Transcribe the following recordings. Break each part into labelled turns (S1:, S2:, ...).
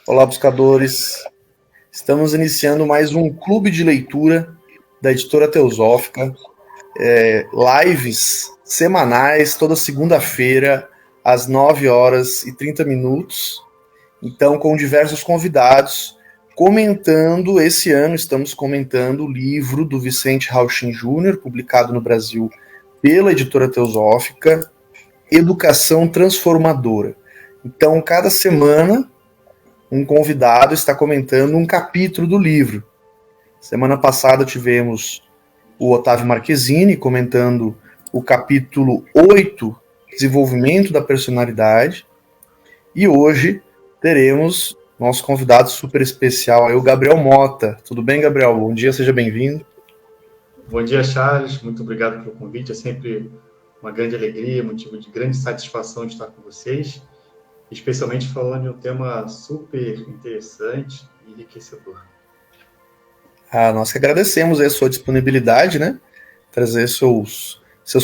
S1: Olá, buscadores. Estamos iniciando mais um clube de leitura da Editora Teosófica. Lives semanais, toda segunda-feira, às 9h30. Então, com diversos convidados, comentando. Esse ano estamos comentando o livro do Vicente Rauchin Júnior, publicado no Brasil pela Editora Teosófica, Educação Transformadora. Então, cada semana, um convidado está comentando um capítulo do livro. Semana passada tivemos o Otávio Marquezine comentando o capítulo 8, Desenvolvimento da Personalidade. E hoje teremos nosso convidado super especial, o Gabriel Mota. Tudo bem, Gabriel? Bom dia, seja bem-vindo.
S2: Bom dia, Charles. Muito obrigado pelo convite. É sempre uma grande alegria, motivo de grande satisfação de estar com vocês, especialmente falando de um tema super interessante e enriquecedor.
S1: Nós que agradecemos a sua disponibilidade, né? Trazer seus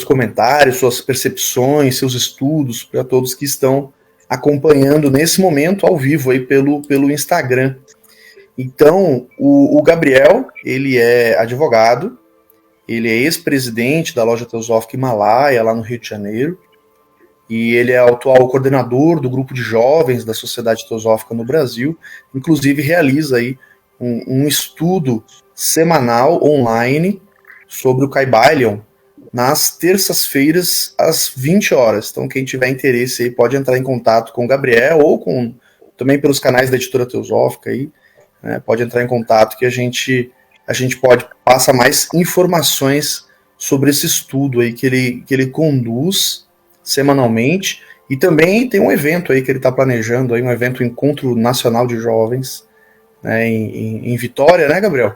S1: comentários, suas percepções, seus estudos para todos que estão acompanhando nesse momento ao vivo aí pelo Instagram. Então, o Gabriel, ele é advogado, ele é ex-presidente da Loja Teosófica Himalaia, lá no Rio de Janeiro, e ele é o atual coordenador do grupo de jovens da Sociedade Teosófica no Brasil, inclusive realiza aí um estudo semanal online sobre o Kybalion nas terças-feiras às 20 horas. Então, quem tiver interesse aí pode entrar em contato com o Gabriel ou também pelos canais da Editora Teosófica aí, né, pode entrar em contato que a gente pode passar mais informações sobre esse estudo aí que ele conduz semanalmente, e também tem um evento aí que ele está planejando, aí, um evento Encontro Nacional de Jovens, né, em Vitória, né, Gabriel?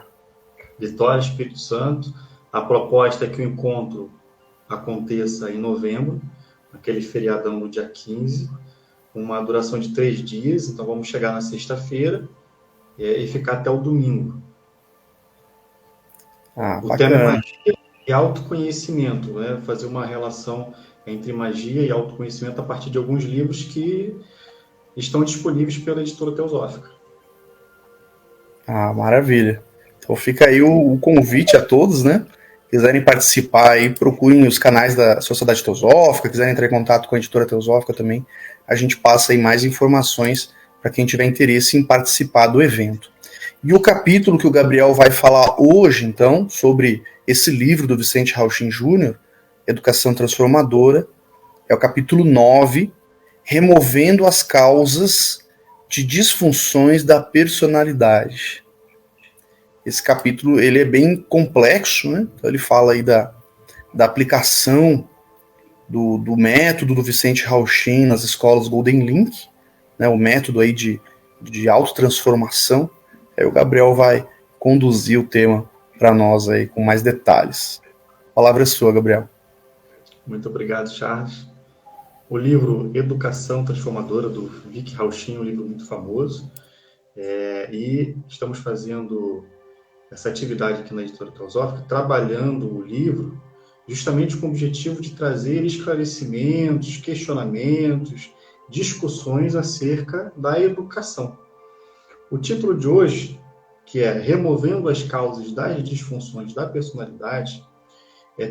S2: Vitória, Espírito Santo. A proposta é que o encontro aconteça em novembro, aquele feriadão do dia 15, uma duração de 3 dias, então vamos chegar na sexta-feira e ficar até o domingo. O tema é magia e autoconhecimento, né? Fazer uma relação entre magia e autoconhecimento a partir de alguns livros que estão disponíveis pela Editora Teosófica.
S1: Maravilha. Então fica aí o convite a todos, né? Quiserem participar aí, procurem os canais da Sociedade Teosófica, quiserem entrar em contato com a Editora Teosófica também, a gente passa aí mais informações para quem tiver interesse em participar do evento. E o capítulo que o Gabriel vai falar hoje, então, sobre esse livro do Vicente Rauchin Júnior, Educação Transformadora, é o capítulo 9, Removendo as Causas de Disfunções da Personalidade. Esse capítulo ele é bem complexo, né? Então, ele fala aí da aplicação do método do Vicente Rauchin nas escolas Golden Link, né? O método aí de autotransformação. Aí o Gabriel vai conduzir o tema para nós aí com mais detalhes. A palavra é sua, Gabriel.
S2: Muito obrigado, Charles. O livro Educação Transformadora, do Vic Rauchin, um livro muito famoso. E estamos fazendo essa atividade aqui na Editora Teosófica, trabalhando o livro justamente com o objetivo de trazer esclarecimentos, questionamentos, discussões acerca da educação. O título de hoje, que é Removendo as Causas das Disfunções da Personalidade,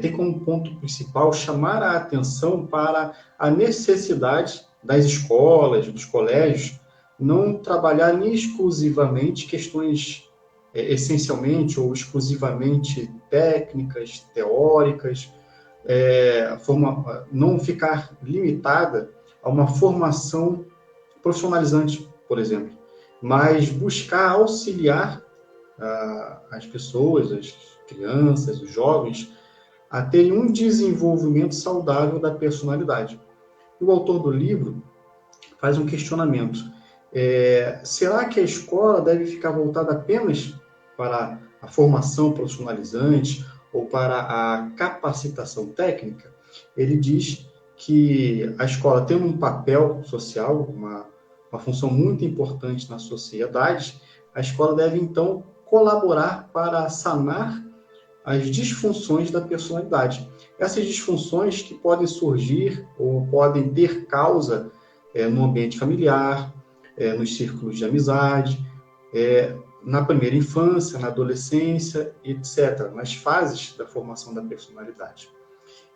S2: tem como ponto principal chamar a atenção para a necessidade das escolas, dos colégios, não trabalharem exclusivamente questões essencialmente ou exclusivamente técnicas, teóricas, não ficar limitada a uma formação profissionalizante, por exemplo, mas buscar auxiliar as pessoas, as crianças, os jovens, a terem um desenvolvimento saudável da personalidade. E o autor do livro faz um questionamento. Será que a escola deve ficar voltada apenas para a formação profissionalizante ou para a capacitação técnica? Ele diz que a escola tem um papel social, uma função muito importante na sociedade. A escola deve, então, colaborar para sanar as disfunções da personalidade. Essas disfunções que podem surgir ou podem ter causa no ambiente familiar, nos círculos de amizade, na primeira infância, na adolescência, etc., nas fases da formação da personalidade.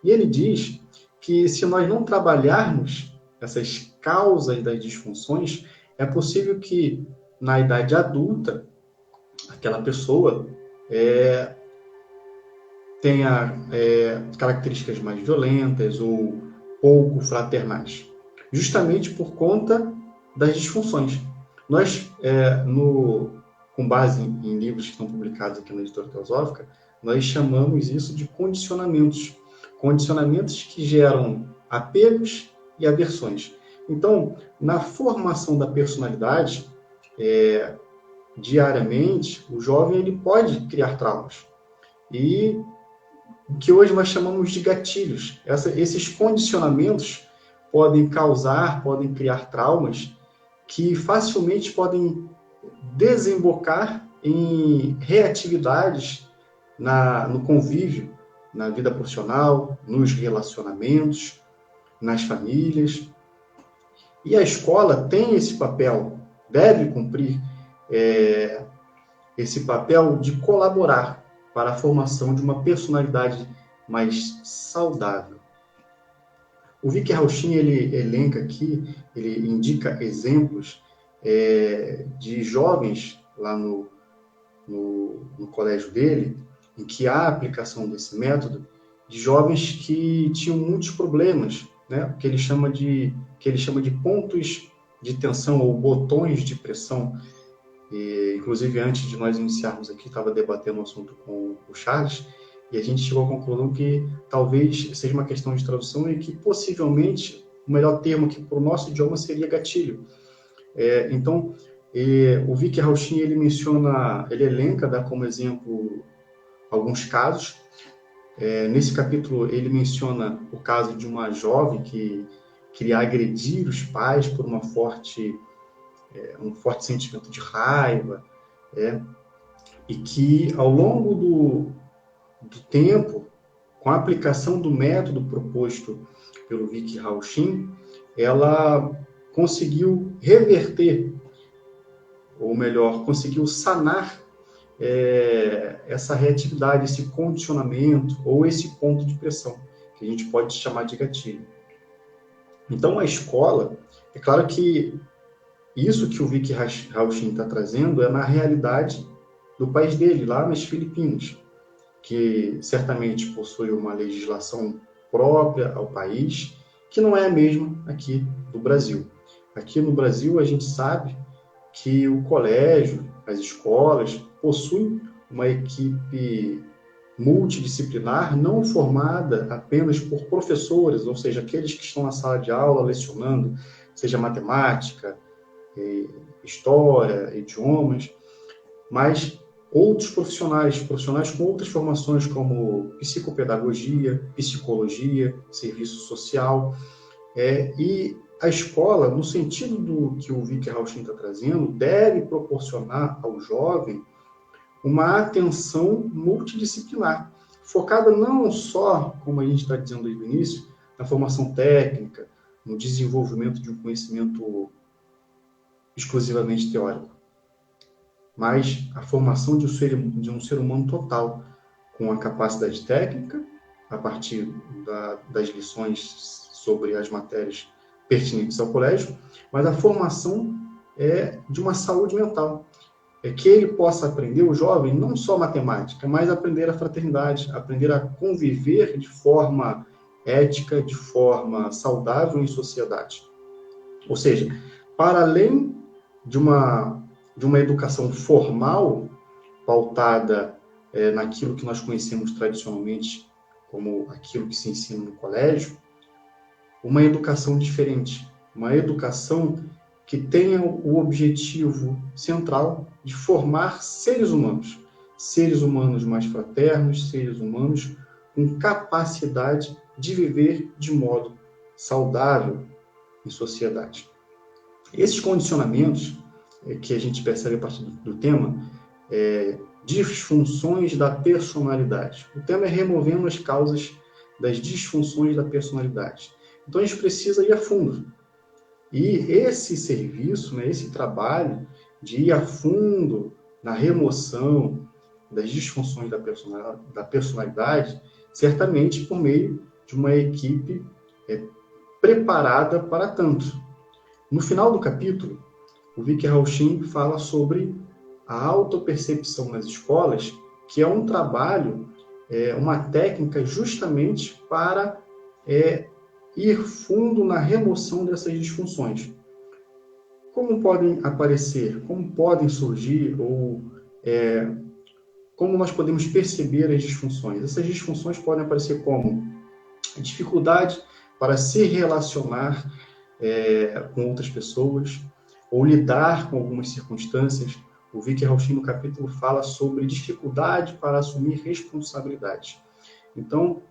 S2: E ele diz que se nós não trabalharmos essas causas das disfunções, é possível que na idade adulta aquela pessoa tenha características mais violentas ou pouco fraternais, justamente por conta das disfunções. Nós, com base em livros que estão publicados aqui na Editora Teosófica, nós chamamos isso de condicionamentos. Condicionamentos que geram apegos e aversões. Então, na formação da personalidade, diariamente, o jovem ele pode criar traumas. E o que hoje nós chamamos de gatilhos. Esses condicionamentos podem criar traumas que facilmente podem desembocar em reatividades no convívio, na vida profissional, nos relacionamentos, nas famílias. E a escola tem esse papel, deve cumprir esse papel de colaborar para a formação de uma personalidade mais saudável. O Vicky Rauchin, ele elenca aqui, ele indica exemplos de jovens lá no colégio dele, em que há a aplicação desse método, de jovens que tinham muitos problemas, né? que ele chama de pontos de tensão ou botões de pressão. E, inclusive, antes de nós iniciarmos aqui, estava debatendo o assunto com o Charles, e a gente chegou à conclusão que talvez seja uma questão de tradução e que, possivelmente, o melhor termo aqui para o nosso idioma seria gatilho. Então, o Vicky Rauchin, ele elenca, dá como exemplo alguns casos. Nesse capítulo, ele menciona o caso de uma jovem que queria agredir os pais por um forte sentimento de raiva, e que, ao longo do tempo, com a aplicação do método proposto pelo Vicky Rauchin, ela conseguiu reverter, ou melhor, conseguiu sanar essa reatividade, esse condicionamento, ou esse ponto de pressão, que a gente pode chamar de gatilho. Então, a escola, é claro que isso que o Vicky Rauchin está trazendo é na realidade do país dele, lá nas Filipinas, que certamente possui uma legislação própria ao país, que não é a mesma aqui do Brasil. Aqui no Brasil, a gente sabe que o colégio, as escolas, possuem uma equipe multidisciplinar, não formada apenas por professores, ou seja, aqueles que estão na sala de aula lecionando, seja matemática, história, idiomas, mas outros profissionais com outras formações como psicopedagogia, psicologia, serviço social, e a escola, no sentido do que o Vicky Rauchin está trazendo, deve proporcionar ao jovem uma atenção multidisciplinar, focada não só, como a gente está dizendo desde o início, na formação técnica, no desenvolvimento de um conhecimento exclusivamente teórico, mas a formação de um ser humano total, com a capacidade técnica, a partir das lições sobre as matérias pertinentes ao colégio, mas a formação de uma saúde mental. Que ele possa aprender, o jovem, não só matemática, mas aprender a fraternidade, aprender a conviver de forma ética, de forma saudável em sociedade. Ou seja, para além de uma educação formal, pautada naquilo que nós conhecemos tradicionalmente como aquilo que se ensina no colégio, uma educação diferente, uma educação que tenha o objetivo central de formar seres humanos mais fraternos, seres humanos com capacidade de viver de modo saudável em sociedade. Esses condicionamentos que a gente percebe a partir do tema, disfunções da personalidade. O tema é removendo as causas das disfunções da personalidade. Então, a gente precisa ir a fundo. E esse serviço, né, esse trabalho de ir a fundo na remoção das disfunções da personalidade, certamente por meio de uma equipe preparada para tanto. No final do capítulo, o Viktor Rauchin fala sobre a autopercepção nas escolas, que é um trabalho, uma técnica justamente para ir fundo na remoção dessas disfunções. Como podem aparecer, como podem surgir, ou como nós podemos perceber as disfunções? Essas disfunções podem aparecer como dificuldade para se relacionar com outras pessoas, ou lidar com algumas circunstâncias. O Viktor Rauchin, no capítulo, fala sobre dificuldade para assumir responsabilidade. Então,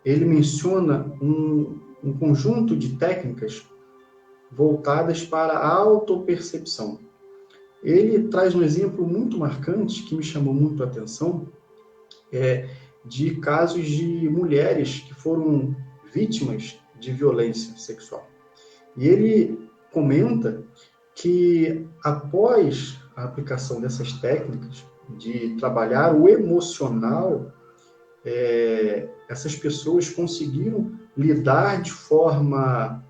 S2: ele menciona um conjunto de técnicas voltadas para a autopercepção. Ele traz um exemplo muito marcante, que me chamou muito a atenção, de casos de mulheres que foram vítimas de violência sexual. E ele comenta que, após a aplicação dessas técnicas de trabalhar o emocional, essas pessoas conseguiram lidar de forma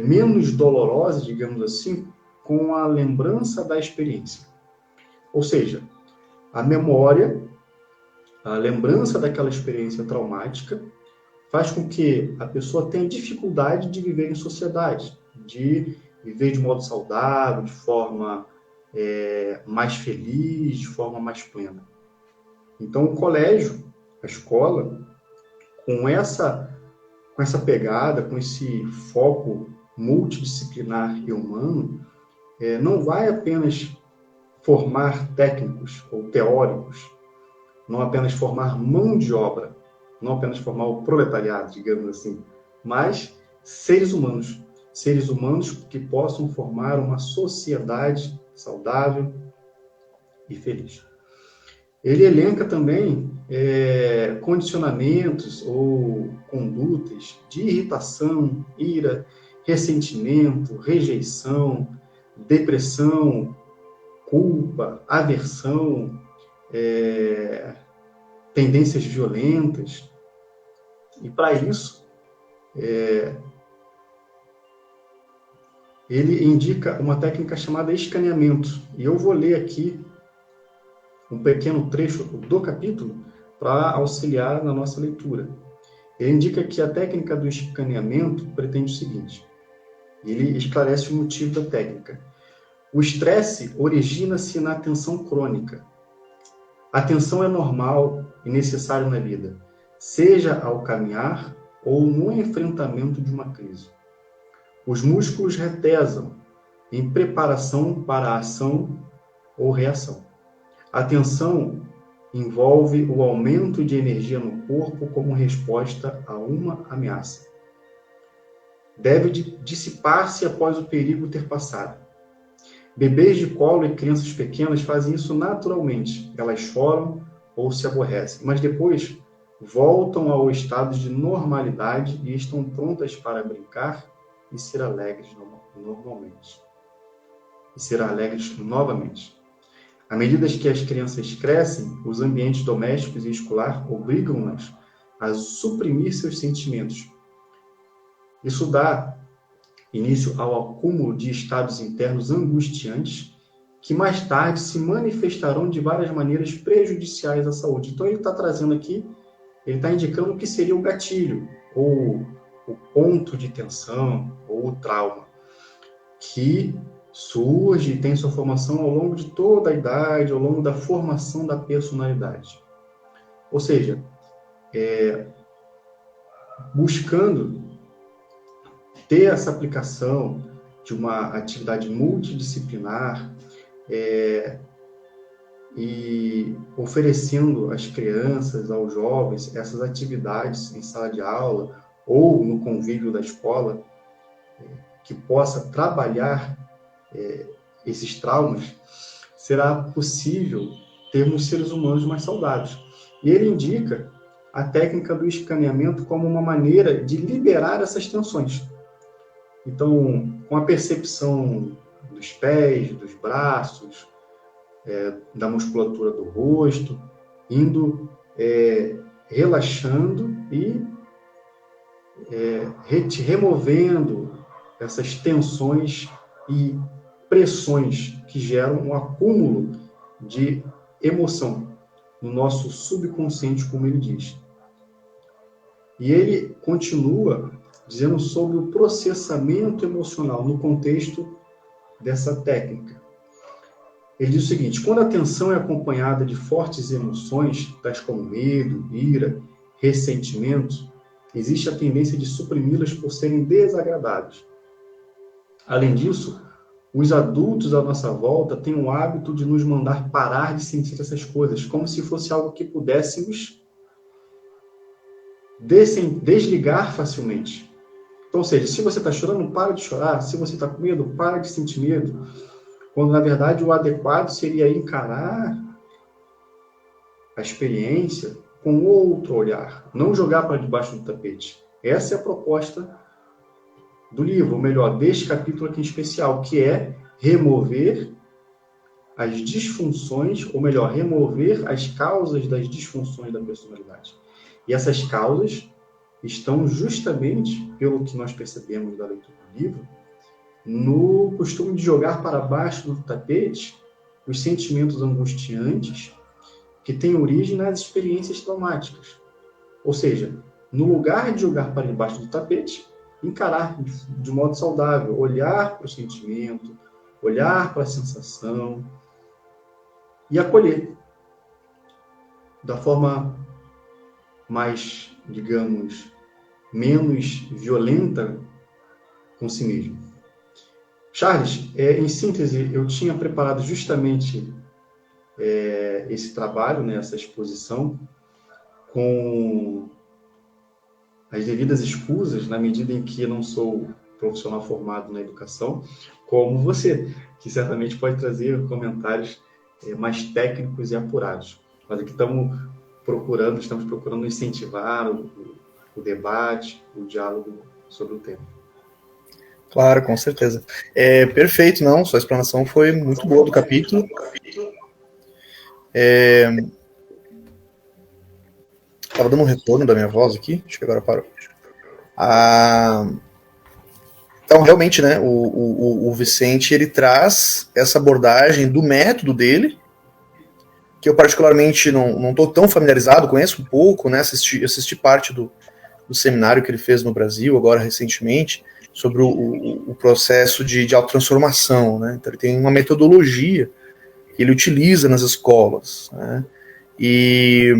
S2: menos dolorosa, digamos assim, com a lembrança da experiência. Ou seja, a memória, a lembrança daquela experiência traumática, faz com que a pessoa tenha dificuldade de viver em sociedade, de viver de modo saudável, de forma mais feliz, de forma mais plena. Então, o colégio, a escola, com essa pegada, com esse foco multidisciplinar e humano, não vai apenas formar técnicos ou teóricos, não apenas formar mão de obra, não apenas formar o proletariado, digamos assim, mas seres humanos que possam formar uma sociedade saudável e feliz. Ele elenca também condicionamentos ou condutas de irritação, ira, ressentimento, rejeição, depressão, culpa, aversão, tendências violentas. E para isso, ele indica uma técnica chamada escaneamento. E eu vou ler aqui um pequeno trecho do capítulo para auxiliar na nossa leitura. Ele indica que a técnica do escaneamento pretende o seguinte: ele esclarece o motivo da técnica. O estresse origina-se na tensão crônica. A tensão é normal e necessária na vida, seja ao caminhar ou no enfrentamento de uma crise. Os músculos retesam em preparação para a ação ou reação. A tensão envolve o aumento de energia no corpo como resposta a uma ameaça. Deve dissipar-se após o perigo ter passado. Bebês de colo e crianças pequenas fazem isso naturalmente. Elas choram ou se aborrecem, mas depois voltam ao estado de normalidade e estão prontas para brincar e ser alegres normalmente. E ser alegres novamente. À medida que as crianças crescem, os ambientes domésticos e escolar obrigam-nas a suprimir seus sentimentos. Isso dá início ao acúmulo de estados internos angustiantes que mais tarde se manifestarão de várias maneiras prejudiciais à saúde. Então ele está trazendo aqui, ele está indicando o que seria o gatilho, ou o ponto de tensão, ou o trauma, que surge e tem sua formação ao longo de toda a idade, ao longo da formação da personalidade. Ou seja, buscando ter essa aplicação de uma atividade multidisciplinar e oferecendo às crianças, aos jovens, essas atividades em sala de aula ou no convívio da escola, que possa trabalhar esses traumas, será possível termos seres humanos mais saudáveis. E ele indica a técnica do escaneamento como uma maneira de liberar essas tensões. Então, com a percepção dos pés, dos braços, da musculatura do rosto, indo relaxando e removendo essas tensões e pressões que geram um acúmulo de emoção no nosso subconsciente, como ele diz. E ele continua dizendo sobre o processamento emocional no contexto dessa técnica. Ele diz o seguinte: quando a tensão é acompanhada de fortes emoções, tais como medo, ira, ressentimento, existe a tendência de suprimi-las por serem desagradáveis. Além disso, os adultos à nossa volta têm o hábito de nos mandar parar de sentir essas coisas, como se fosse algo que pudéssemos desligar facilmente. Então, ou seja, se você está chorando, para de chorar. Se você está com medo, para de sentir medo. Quando, na verdade, o adequado seria encarar a experiência com outro olhar, não jogar para debaixo do tapete. Essa é a proposta do livro, ou melhor, deste capítulo aqui em especial, que é remover as disfunções, ou melhor, remover as causas das disfunções da personalidade. E essas causas estão justamente, pelo que nós percebemos da leitura do livro, no costume de jogar para baixo do tapete os sentimentos angustiantes que têm origem nas experiências traumáticas. Ou seja, no lugar de jogar para debaixo do tapete, encarar de modo saudável, olhar para o sentimento, olhar para a sensação e acolher da forma mais, digamos, menos violenta com si mesmo. Charles, em síntese, eu tinha preparado justamente esse trabalho, né, essa exposição, com as devidas escusas, na medida em que eu não sou profissional formado na educação, como você, que certamente pode trazer comentários mais técnicos e apurados. Mas aqui estamos procurando incentivar o debate, o diálogo sobre o tema.
S1: Claro, com certeza. Perfeito, não, sua explanação foi muito boa do capítulo. Estava dando um retorno da minha voz aqui, acho que agora parou. Então, realmente, né, o Vicente, ele traz essa abordagem do método dele, que eu particularmente não estou tão familiarizado, conheço um pouco, né, assisti parte do seminário que ele fez no Brasil, agora recentemente, sobre o processo de autotransformação, né? Então ele tem uma metodologia que ele utiliza nas escolas, né? E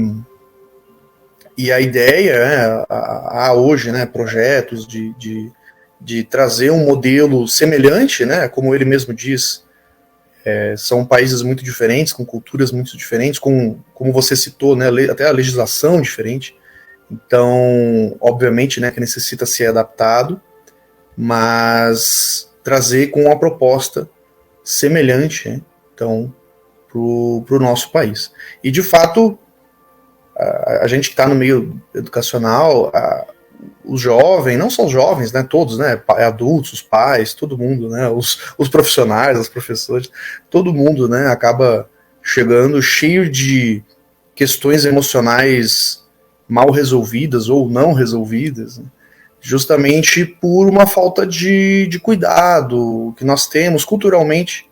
S1: a ideia, há hoje, né, projetos de trazer um modelo semelhante, né, como ele mesmo diz, são países muito diferentes, com culturas muito diferentes, como você citou, né, até a legislação diferente. Então, obviamente, né, que necessita ser adaptado, mas trazer com uma proposta semelhante, né, então, para o nosso país. E, de fato, a gente que está no meio educacional, os jovens, não só os jovens, né, todos, né, adultos, os pais, todo mundo, né, os profissionais, os professores, todo mundo, né, acaba chegando cheio de questões emocionais mal resolvidas ou não resolvidas, né, justamente por uma falta de cuidado que nós temos culturalmente.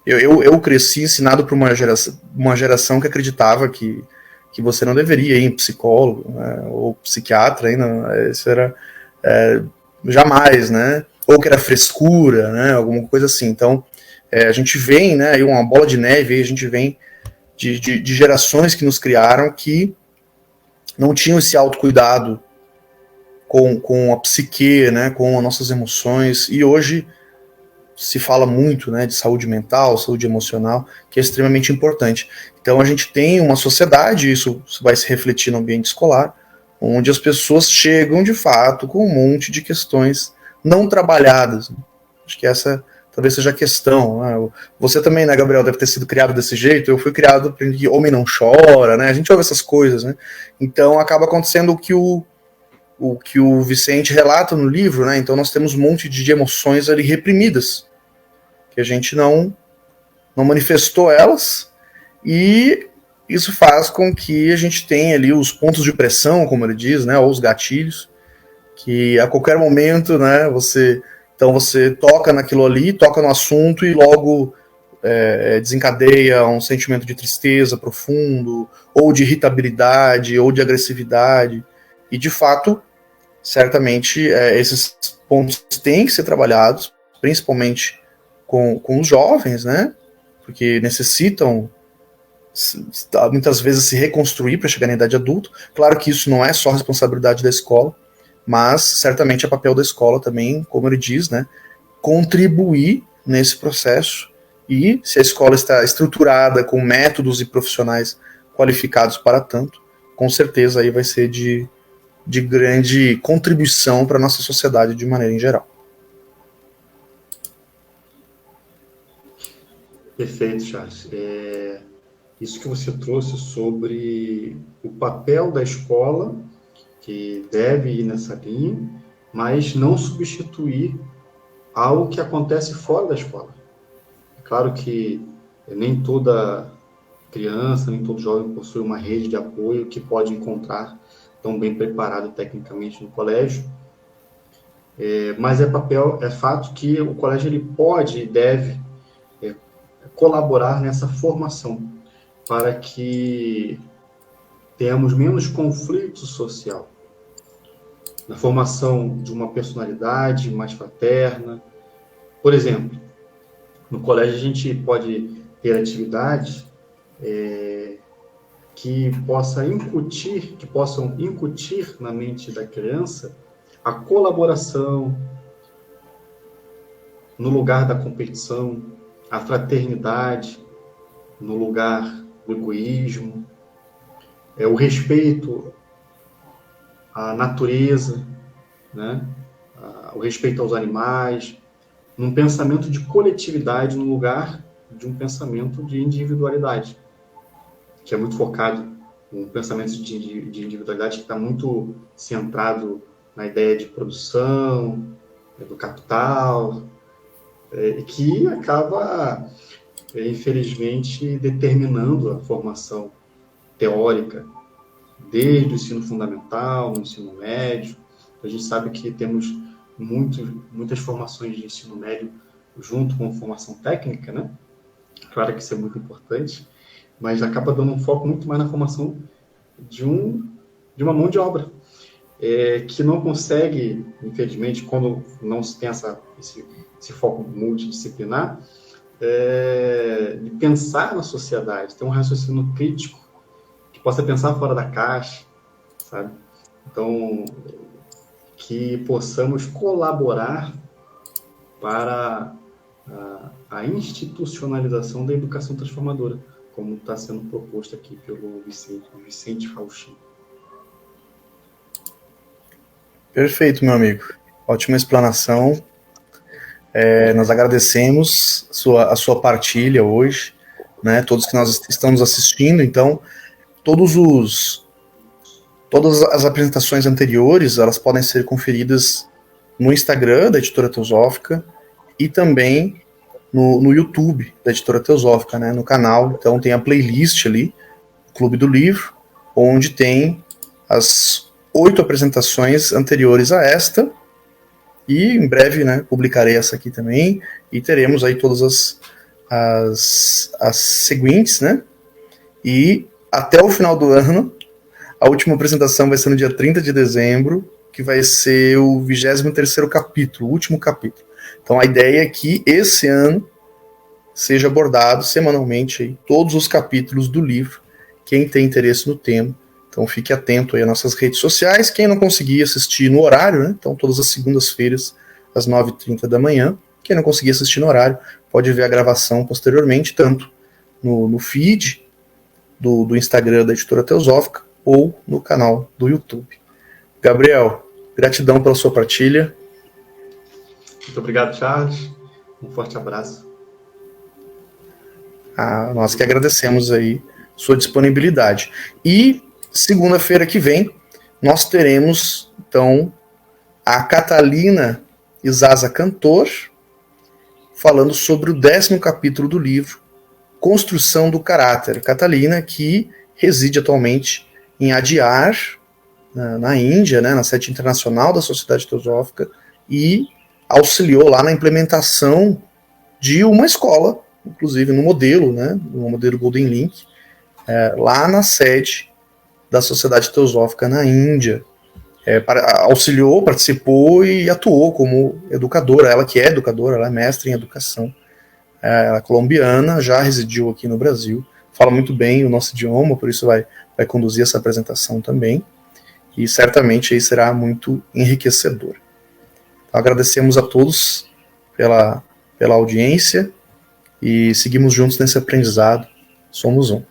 S1: Eu cresci ensinado por uma geração que acreditava que você não deveria ir em psicólogo, né, ou psiquiatra, ainda, isso era jamais, né, ou que era frescura, né, alguma coisa assim. Então, a gente vem, né, uma bola de neve, a gente vem de gerações que nos criaram que não tinham esse autocuidado com a psique, né, com as nossas emoções, e hoje se fala muito, né, de saúde mental, saúde emocional, que é extremamente importante. Então a gente tem uma sociedade, isso vai se refletir no ambiente escolar, onde as pessoas chegam de fato com um monte de questões não trabalhadas. Acho que essa talvez seja a questão, né? Você também, né, Gabriel, deve ter sido criado desse jeito. Eu fui criado para que homem não chora, né? A gente ouve essas coisas, né? Então acaba acontecendo que o o que o Vicente relata no livro, né? Então nós temos um monte de emoções ali reprimidas, que a gente não manifestou elas, e isso faz com que a gente tenha ali os pontos de pressão, como ele diz, né? Ou os gatilhos, que a qualquer momento, né? Você toca naquilo ali, toca no assunto e logo desencadeia um sentimento de tristeza profundo, ou de irritabilidade, ou de agressividade. E, de fato, certamente, esses pontos têm que ser trabalhados, principalmente com os jovens, né? Porque necessitam, muitas vezes, se reconstruir para chegar na idade adulta. Claro que isso não é só responsabilidade da escola, mas certamente é papel da escola também, como ele diz, né? Contribuir nesse processo. E se a escola está estruturada com métodos e profissionais qualificados para tanto, com certeza aí vai ser de grande contribuição para a nossa sociedade de maneira em geral.
S2: Perfeito, Charles. Isso que você trouxe sobre o papel da escola, que deve ir nessa linha, mas não substituir algo que acontece fora da escola. É claro que nem toda criança, nem todo jovem possui uma rede de apoio que pode encontrar tão bem preparado tecnicamente no colégio, mas é fato que o colégio ele pode e deve colaborar nessa formação para que tenhamos menos conflito social, na formação de uma personalidade mais fraterna. Por exemplo, no colégio a gente pode ter atividades que possam incutir na mente da criança a colaboração no lugar da competição, a fraternidade no lugar do egoísmo, o respeito à natureza, né? O respeito aos animais, num pensamento de coletividade no lugar de um pensamento de individualidade, que é muito focado, um pensamento de individualidade que está muito centrado na ideia de produção, do capital, e que acaba, infelizmente, determinando a formação teórica desde o ensino fundamental, no ensino médio. A gente sabe que temos muitas formações de ensino médio junto com formação técnica, né? Claro que isso é muito importante, mas acaba dando um foco muito mais na formação de uma mão de obra, que não consegue, infelizmente, quando não se tem esse foco multidisciplinar, de pensar na sociedade, ter um raciocínio crítico, que possa pensar fora da caixa, sabe? Então, que possamos colaborar para a institucionalização da educação transformadora, como está sendo proposto aqui pelo Vicente Faustino.
S1: Perfeito, meu amigo. Ótima explanação. Nós agradecemos a sua partilha hoje, né? Todos que nós estamos assistindo. Então, todas as apresentações anteriores, elas podem ser conferidas no Instagram da Editora Teosófica e também no YouTube da Editora Teosófica, né? No canal. Então, tem a playlist ali, Clube do Livro, onde tem as 8 apresentações anteriores a esta, e em breve, né, publicarei essa aqui também, e teremos aí todas as seguintes, né? E até o final do ano, a última apresentação vai ser no dia 30 de dezembro, que vai ser o 23º capítulo, o último capítulo. Então a ideia é que esse ano seja abordado semanalmente aí, todos os capítulos do livro, quem tem interesse no tema. Então fique atento aí às nossas redes sociais. Quem não conseguir assistir no horário, né? Então todas as segundas-feiras, às 9h30 da manhã. Quem não conseguir assistir no horário, pode ver a gravação posteriormente, tanto no feed do Instagram da Editora Teosófica ou no canal do YouTube. Gabriel, gratidão pela sua partilha.
S2: Muito obrigado, Charles. Um forte abraço.
S1: Nós que agradecemos aí sua disponibilidade. E segunda-feira que vem, nós teremos então a Catalina Isaza Cantor, falando sobre o 10º capítulo do livro, Construção do Caráter. Catalina, que reside atualmente em Adyar, na Índia, né, na sede internacional da Sociedade Teosófica, e auxiliou lá na implementação de uma escola, inclusive no modelo, né, no modelo Golden Link, lá na sede da Sociedade Teosófica na Índia. Auxiliou, participou e atuou como educadora. Ela que é educadora, ela é mestre em educação. Ela é colombiana, já residiu aqui no Brasil, fala muito bem o nosso idioma, por isso vai conduzir essa apresentação também, e certamente aí será muito enriquecedor. Então, agradecemos a todos pela audiência e seguimos juntos nesse aprendizado. Somos um.